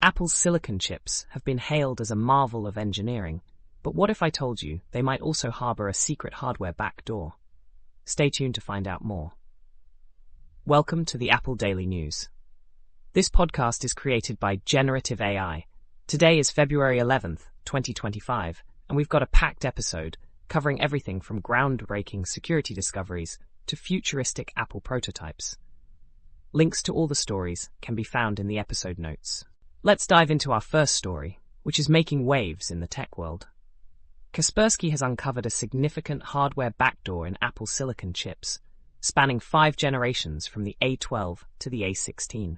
Apple's silicon chips have been hailed as a marvel of engineering, but what if I told you they might also harbor a secret hardware backdoor? Stay tuned to find out more. Welcome to the Apple Daily News. This podcast is created by Generative AI. Today is February 11th, 2025, and we've got a packed episode covering everything from groundbreaking security discoveries to futuristic Apple prototypes. Links to all the stories can be found in the episode notes. Let's dive into our first story, which is making waves in the tech world. Kaspersky has uncovered a significant hardware backdoor in Apple silicon chips, spanning 5 generations from the A12 to the A16.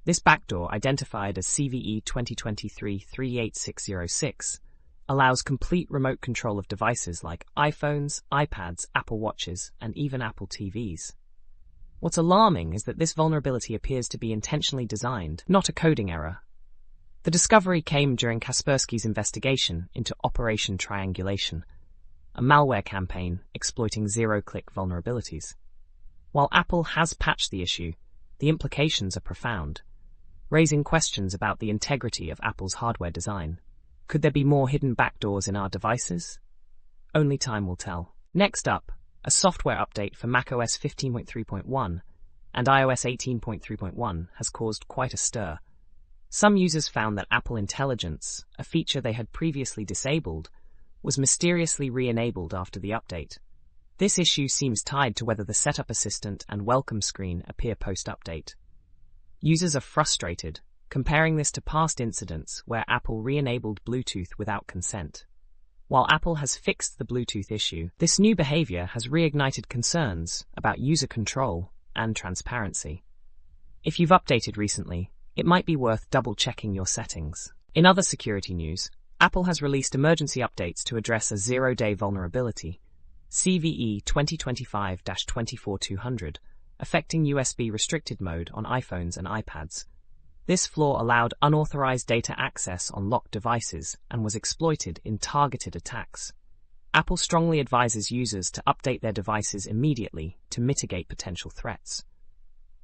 This backdoor, identified as CVE 2023-38606, allows complete remote control of devices like iPhones, iPads, Apple Watches, and even Apple TVs. What's alarming is that this vulnerability appears to be intentionally designed, not a coding error. The discovery came during Kaspersky's investigation into Operation Triangulation, a malware campaign exploiting zero-click vulnerabilities. While Apple has patched the issue, the implications are profound, raising questions about the integrity of Apple's hardware design. Could there be more hidden backdoors in our devices? Only time will tell. Next up, a software update for macOS 15.3.1 and iOS 18.3.1 has caused quite a stir. Some users found that Apple Intelligence, a feature they had previously disabled, was mysteriously re-enabled after the update. This issue seems tied to whether the Setup Assistant and Welcome screen appear post-update. Users are frustrated, comparing this to past incidents where Apple re-enabled Bluetooth without consent. While Apple has fixed the Bluetooth issue, this new behavior has reignited concerns about user control and transparency. If you've updated recently, it might be worth double-checking your settings. In other security news, Apple has released emergency updates to address a zero-day vulnerability, CVE 2025-24200, affecting USB restricted mode on iPhones and iPads. This flaw allowed unauthorized data access on locked devices and was exploited in targeted attacks. Apple strongly advises users to update their devices immediately to mitigate potential threats.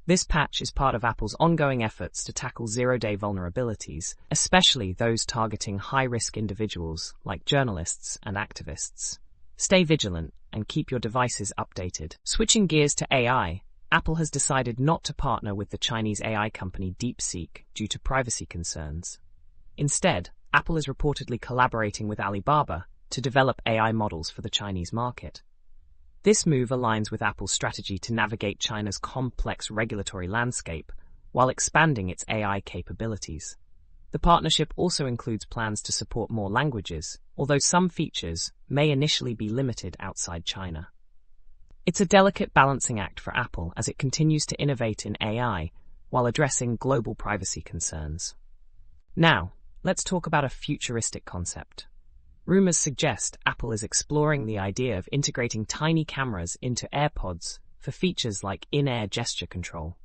This patch is part of Apple's ongoing efforts to tackle zero-day vulnerabilities, especially those targeting high-risk individuals like journalists and activists. Stay vigilant and keep your devices updated. Switching gears to AI, Apple has decided not to partner with the Chinese AI company DeepSeek due to privacy concerns. Instead, Apple is reportedly collaborating with Alibaba to develop AI models for the Chinese market. This move aligns with Apple's strategy to navigate China's complex regulatory landscape while expanding its AI capabilities. The partnership also includes plans to support more languages, although some features may initially be limited outside China. It's a delicate balancing act for Apple as it continues to innovate in AI while addressing global privacy concerns. Now, let's talk about a futuristic concept. Rumors suggest Apple is exploring the idea of integrating tiny cameras into AirPods for features like in-air gesture control.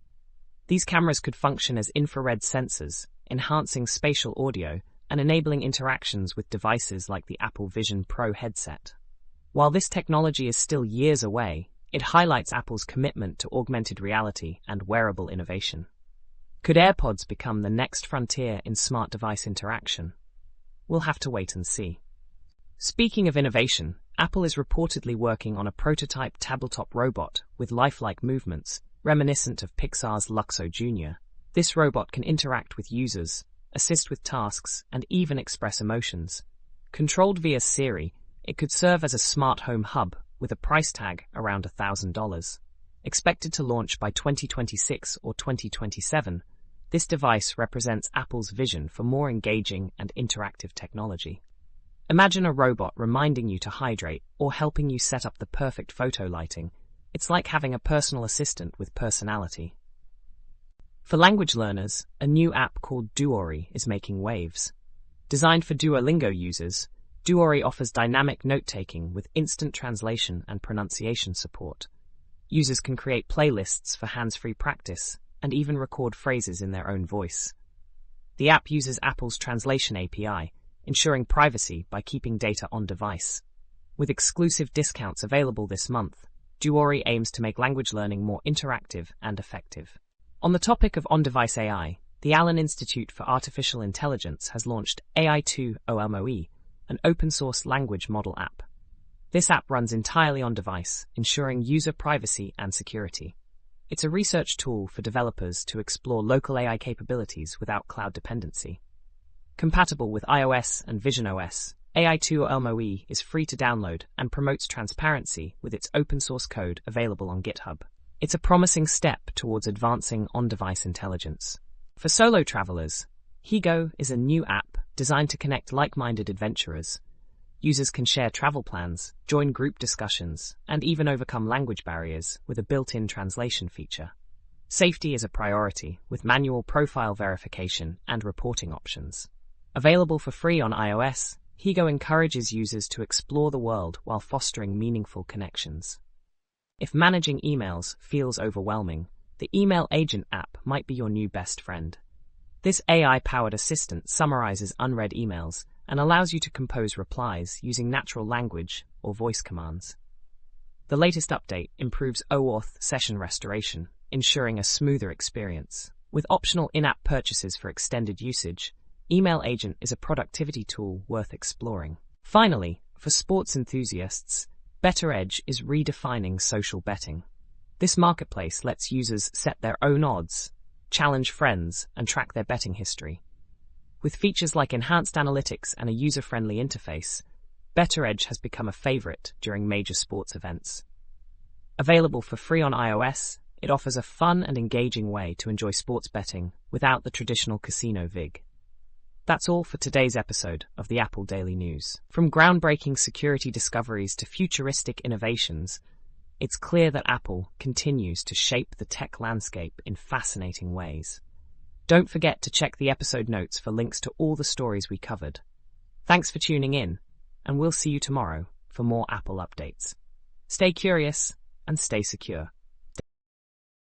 These cameras could function as infrared sensors, enhancing spatial audio and enabling interactions with devices like the Apple Vision Pro headset. While this technology is still years away, it highlights Apple's commitment to augmented reality and wearable innovation. Could AirPods become the next frontier in smart device interaction? We'll have to wait and see. Speaking of innovation, Apple is reportedly working on a prototype tabletop robot with lifelike movements, reminiscent of Pixar's Luxo Jr. This robot can interact with users, assist with tasks, and even express emotions. Controlled via Siri, it could serve as a smart home hub with a price tag around $1,000. Expected to launch by 2026 or 2027, this device represents Apple's vision for more engaging and interactive technology. Imagine a robot reminding you to hydrate or helping you set up the perfect photo lighting. It's like having a personal assistant with personality. For language learners, a new app called Duory is making waves. Designed for Duolingo users, Duory offers dynamic note-taking with instant translation and pronunciation support. Users can create playlists for hands-free practice and even record phrases in their own voice. The app uses Apple's translation API, ensuring privacy by keeping data on device. With exclusive discounts available this month, Duory aims to make language learning more interactive and effective. On the topic of on-device AI, the Allen Institute for Artificial Intelligence has launched Ai2 OLMoE, an open-source language model app. This app runs entirely on device, ensuring user privacy and security. It's a research tool for developers to explore local AI capabilities without cloud dependency. Compatible with iOS and visionOS, Ai2 OLMoE is free to download and promotes transparency with its open-source code available on GitHub. It's a promising step towards advancing on-device intelligence. For solo travelers, Higo is a new app designed to connect like-minded adventurers. Users can share travel plans, join group discussions, and even overcome language barriers with a built-in translation feature. Safety is a priority, with manual profile verification and reporting options. Available for free on iOS, Higo encourages users to explore the world while fostering meaningful connections. If managing emails feels overwhelming, the Email Agent app might be your new best friend. This AI-powered assistant summarizes unread emails and allows you to compose replies using natural language or voice commands. The latest update improves OAuth session restoration, ensuring a smoother experience. With optional in-app purchases for extended usage, Email Agent is a productivity tool worth exploring. Finally, for sports enthusiasts, BettorEdge is redefining social betting. This marketplace lets users set their own odds, challenge friends, and track their betting history. With features like enhanced analytics and a user-friendly interface, BettorEdge has become a favorite during major sports events. Available for free on iOS, it offers a fun and engaging way to enjoy sports betting without the traditional casino vig. That's all for today's episode of the Apple Daily News. From groundbreaking security discoveries to futuristic innovations, it's clear that Apple continues to shape the tech landscape in fascinating ways. Don't forget to check the episode notes for links to all the stories we covered. Thanks for tuning in, and we'll see you tomorrow for more Apple updates. Stay curious and stay secure.